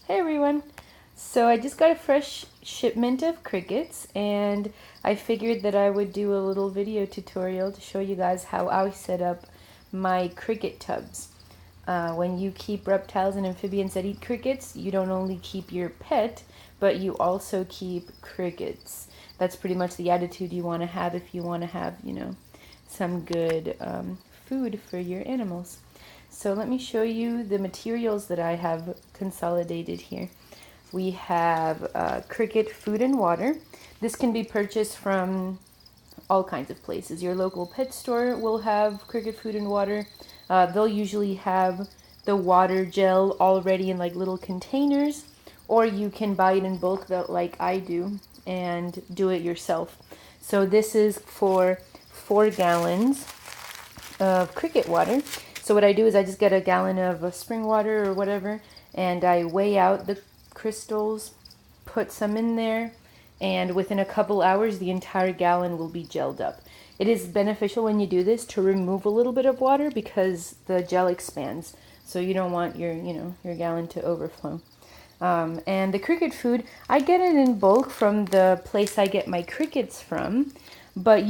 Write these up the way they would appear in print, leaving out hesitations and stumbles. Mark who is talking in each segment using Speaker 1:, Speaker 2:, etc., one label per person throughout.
Speaker 1: Hey everyone! So I just got a fresh shipment of crickets and I figured that I would do a little video tutorial to show you guys how I set up my cricket tubs. When you keep reptiles and amphibians that eat crickets, you don't only keep your pet, but you also keep crickets. That's pretty much the attitude you want to have if you want to have, some good food for your animals. So let me show you the materials that I have consolidated here. We have cricket food and water. This can be purchased from all kinds of places. Your local pet store will have cricket food and water. They'll usually have the water gel already in like little containers, or you can buy it in bulk like I do and do it yourself. So this is for 4 gallons of cricket water. So what I do is I just get a gallon of spring water or whatever, and I weigh out the crystals, put some in there, and within a couple hours the entire gallon will be gelled up. It is beneficial when you do this to remove a little bit of water because the gel expands. So you don't want your gallon to overflow. And the cricket food, I get it in bulk from the place I get my crickets from. But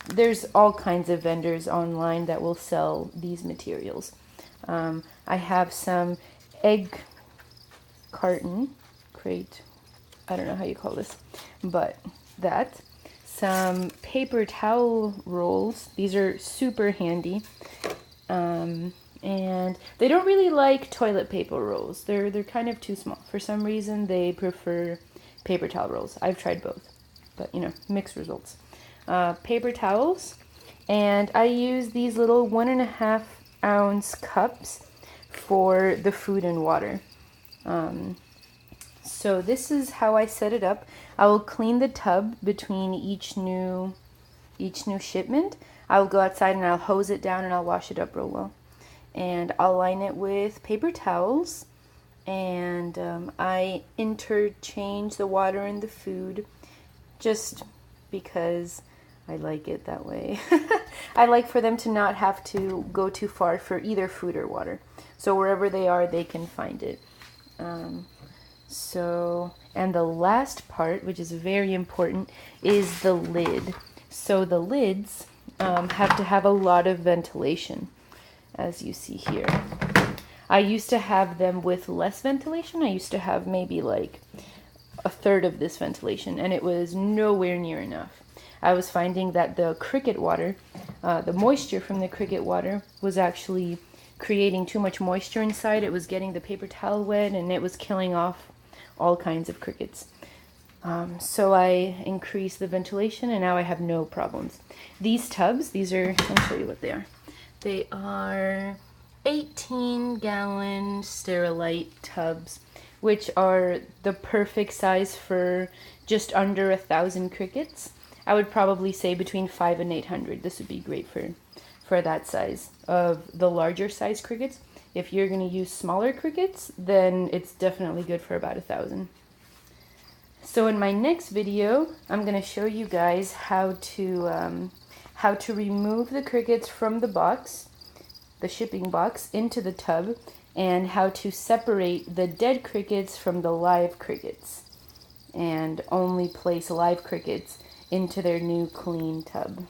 Speaker 1: there's all kinds of vendors online that will sell these materials. I have some egg crate, I don't know how you call this, but that. Some paper towel rolls. These are super handy. And they don't really like toilet paper rolls. They're kind of too small. For some reason, they prefer paper towel rolls. I've tried both, but mixed results. Paper towels, and I use these little 1.5 ounce cups for the food and water. So this is how I set it up. I will clean the tub between each new shipment. I'll go outside and I'll hose it down and I'll wash it up real well. And I'll line it with paper towels, and I interchange the water and the food just because I like it that way. I like for them to not have to go too far for either food or water. So wherever they are, they can find it. And the last part, which is very important, is the lid. So the lids have to have a lot of ventilation, as you see here. I used to have them with less ventilation. I used to have maybe like 1/3 of this ventilation, and it was nowhere near enough. I was finding that the cricket water, the moisture from the cricket water was actually creating too much moisture inside. It was getting the paper towel wet, and it was killing off all kinds of crickets. So I increased the ventilation, and now I have no problems. These tubs, let me show you what they are. They are 18-gallon Sterilite tubs, which are the perfect size for just under 1,000 crickets. I would probably say between 500 and 800. This would be great for that size of the larger size crickets. If you're going to use smaller crickets, then it's definitely good for about 1,000. So in my next video, I'm going to show you guys how to remove the crickets from the box, the shipping box, into the tub, and how to separate the dead crickets from the live crickets, and only place live crickets into their new clean tub.